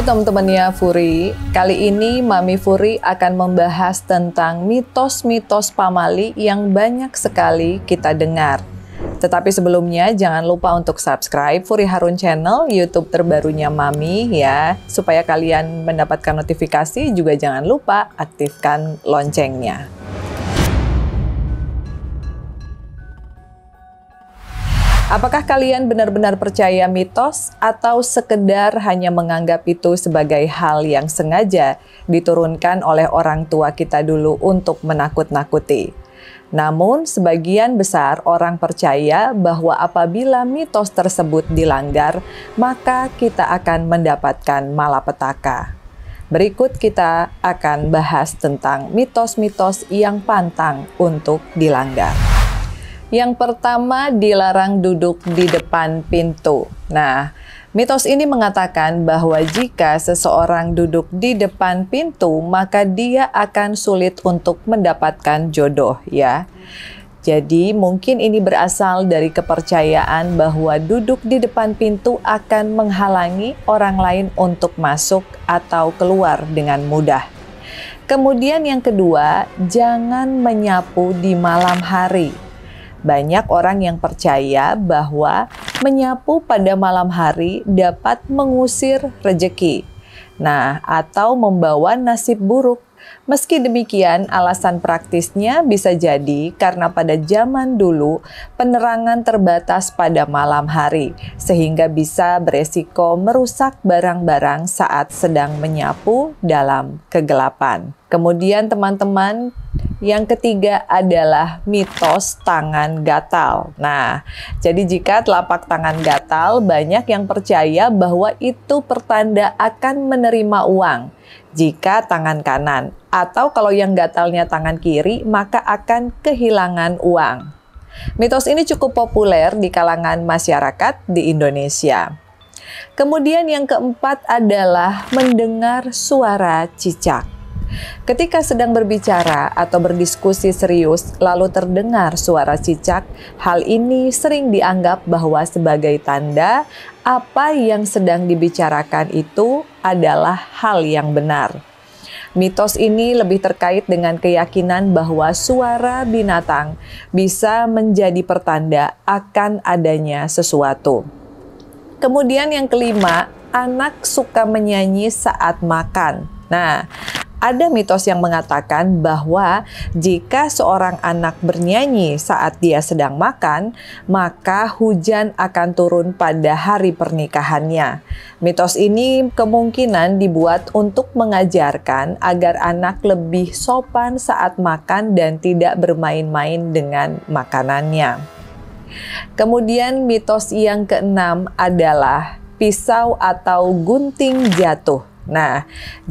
Halo teman-temannya Furi, kali ini Mami Furi akan membahas tentang mitos-mitos pamali yang banyak sekali kita dengar. Tetapi sebelumnya jangan lupa untuk subscribe Furi Harun Channel, YouTube terbarunya Mami ya, supaya kalian mendapatkan notifikasi. Juga jangan lupa aktifkan loncengnya. Apakah kalian benar-benar percaya mitos atau sekedar hanya menganggap itu sebagai hal yang sengaja diturunkan oleh orang tua kita dulu untuk menakut-nakuti? Namun, sebagian besar orang percaya bahwa apabila mitos tersebut dilanggar, maka kita akan mendapatkan malapetaka. Berikut kita akan bahas tentang mitos-mitos yang pantang untuk dilanggar. Yang pertama, dilarang duduk di depan pintu. Nah, mitos ini mengatakan bahwa jika seseorang duduk di depan pintu, maka dia akan sulit untuk mendapatkan jodoh, ya. Jadi, mungkin ini berasal dari kepercayaan bahwa duduk di depan pintu akan menghalangi orang lain untuk masuk atau keluar dengan mudah. Kemudian yang kedua, jangan menyapu di malam hari. Banyak orang yang percaya bahwa menyapu pada malam hari dapat mengusir rejeki, atau membawa nasib buruk. Meski demikian, alasan praktisnya bisa jadi karena pada zaman dulu penerangan terbatas pada malam hari, sehingga bisa beresiko merusak barang-barang saat sedang menyapu dalam kegelapan. Kemudian teman-teman, yang ketiga adalah mitos tangan gatal. Jadi jika telapak tangan gatal, banyak yang percaya bahwa itu pertanda akan menerima uang jika tangan kanan, atau kalau yang gatalnya tangan kiri, maka akan kehilangan uang. Mitos ini cukup populer di kalangan masyarakat di Indonesia. Kemudian yang keempat adalah mendengar suara cicak. Ketika sedang berbicara atau berdiskusi serius, lalu terdengar suara cicak, hal ini sering dianggap bahwa sebagai tanda apa yang sedang dibicarakan itu adalah hal yang benar. Mitos ini lebih terkait dengan keyakinan bahwa suara binatang bisa menjadi pertanda akan adanya sesuatu. Kemudian yang kelima, anak suka menyanyi saat makan. Ada mitos yang mengatakan bahwa jika seorang anak bernyanyi saat dia sedang makan, maka hujan akan turun pada hari pernikahannya. Mitos ini kemungkinan dibuat untuk mengajarkan agar anak lebih sopan saat makan dan tidak bermain-main dengan makanannya. Kemudian mitos yang keenam adalah pisau atau gunting jatuh.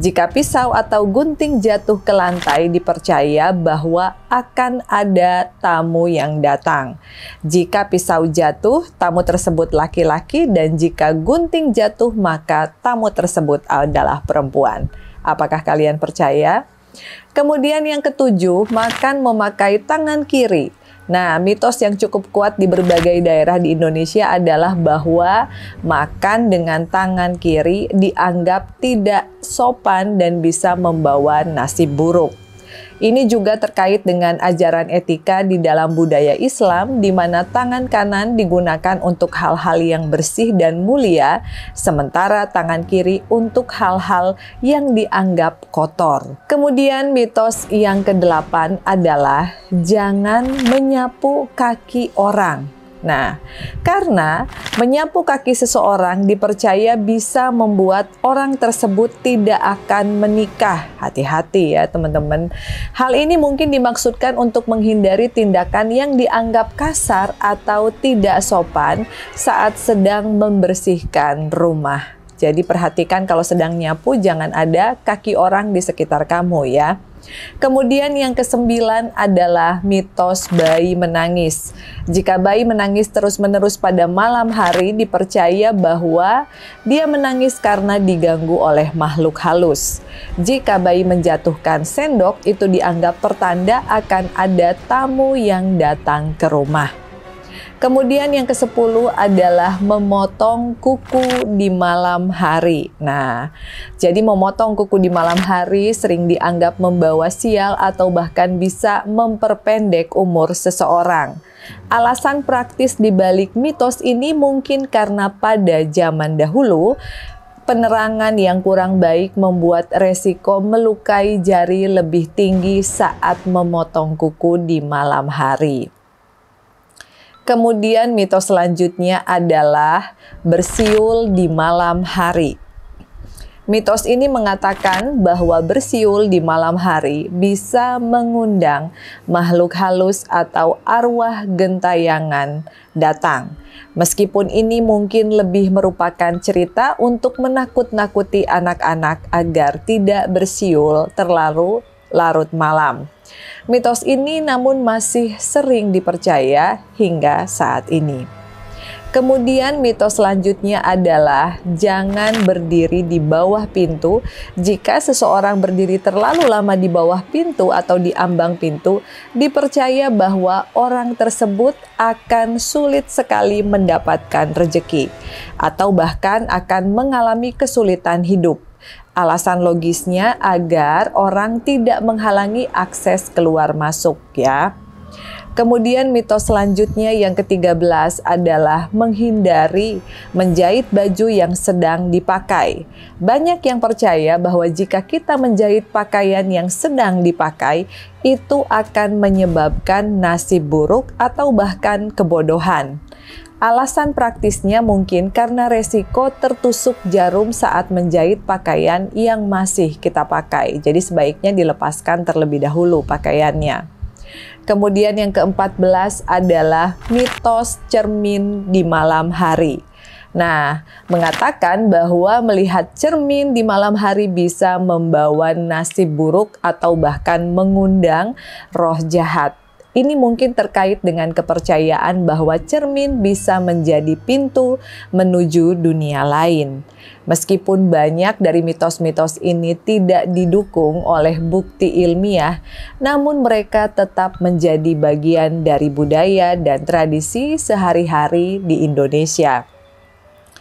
Jika pisau atau gunting jatuh ke lantai, dipercaya bahwa akan ada tamu yang datang. Jika pisau jatuh, tamu tersebut laki-laki, dan jika gunting jatuh, maka tamu tersebut adalah perempuan. Apakah kalian percaya? Kemudian yang ketujuh, makan memakai tangan kiri. Mitos yang cukup kuat di berbagai daerah di Indonesia adalah bahwa makan dengan tangan kiri dianggap tidak sopan dan bisa membawa nasib buruk. Ini juga terkait dengan ajaran etika di dalam budaya Islam, di mana tangan kanan digunakan untuk hal-hal yang bersih dan mulia, sementara tangan kiri untuk hal-hal yang dianggap kotor. Kemudian mitos yang kedelapan adalah jangan menyapu kaki orang. Karena menyapu kaki seseorang dipercaya bisa membuat orang tersebut tidak akan menikah. Hati-hati ya teman-teman. Hal ini mungkin dimaksudkan untuk menghindari tindakan yang dianggap kasar atau tidak sopan saat sedang membersihkan rumah. Jadi perhatikan kalau sedang nyapu jangan ada kaki orang di sekitar kamu ya. Kemudian yang kesembilan adalah mitos bayi menangis. Jika bayi menangis terus-menerus pada malam hari, dipercaya bahwa dia menangis karena diganggu oleh makhluk halus. Jika bayi menjatuhkan sendok, itu dianggap pertanda akan ada tamu yang datang ke rumah. Kemudian yang ke-10 adalah memotong kuku di malam hari. Nah, jadi memotong kuku di malam hari sering dianggap membawa sial atau bahkan bisa memperpendek umur seseorang. Alasan praktis di balik mitos ini mungkin karena pada zaman dahulu, penerangan yang kurang baik membuat resiko melukai jari lebih tinggi saat memotong kuku di malam hari. Kemudian mitos selanjutnya adalah bersiul di malam hari. Mitos ini mengatakan bahwa bersiul di malam hari bisa mengundang makhluk halus atau arwah gentayangan datang. Meskipun ini mungkin lebih merupakan cerita untuk menakut-nakuti anak-anak agar tidak bersiul terlalu larut malam. Mitos ini namun masih sering dipercaya hingga saat ini. Kemudian mitos selanjutnya adalah jangan berdiri di bawah pintu. Jika seseorang berdiri terlalu lama di bawah pintu atau di ambang pintu, dipercaya bahwa orang tersebut akan sulit sekali mendapatkan rezeki atau bahkan akan mengalami kesulitan hidup. Alasan logisnya agar orang tidak menghalangi akses keluar masuk ya. Kemudian mitos selanjutnya yang ke-13 adalah menghindari menjahit baju yang sedang dipakai. Banyak yang percaya bahwa jika kita menjahit pakaian yang sedang dipakai, itu akan menyebabkan nasib buruk atau bahkan kebodohan. Alasan praktisnya mungkin karena resiko tertusuk jarum saat menjahit pakaian yang masih kita pakai. Jadi sebaiknya dilepaskan terlebih dahulu pakaiannya. Kemudian yang ke-14 adalah mitos cermin di malam hari. Nah, mengatakan bahwa melihat cermin di malam hari bisa membawa nasib buruk atau bahkan mengundang roh jahat. Ini mungkin terkait dengan kepercayaan bahwa cermin bisa menjadi pintu menuju dunia lain. Meskipun banyak dari mitos-mitos ini tidak didukung oleh bukti ilmiah, namun mereka tetap menjadi bagian dari budaya dan tradisi sehari-hari di Indonesia.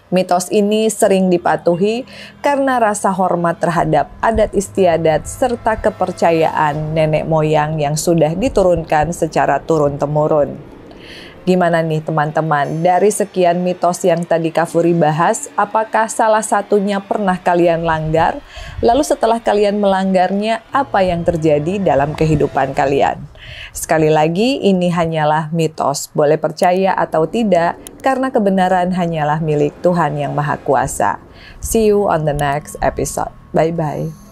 Mitos ini sering dipatuhi karena rasa hormat terhadap adat istiadat serta kepercayaan nenek moyang yang sudah diturunkan secara turun-temurun. Gimana nih teman-teman, dari sekian mitos yang tadi Kak Furi bahas, apakah salah satunya pernah kalian langgar? Lalu setelah kalian melanggarnya, apa yang terjadi dalam kehidupan kalian? Sekali lagi, ini hanyalah mitos, boleh percaya atau tidak, karena kebenaran hanyalah milik Tuhan yang Maha Kuasa. See you on the next episode. Bye-bye.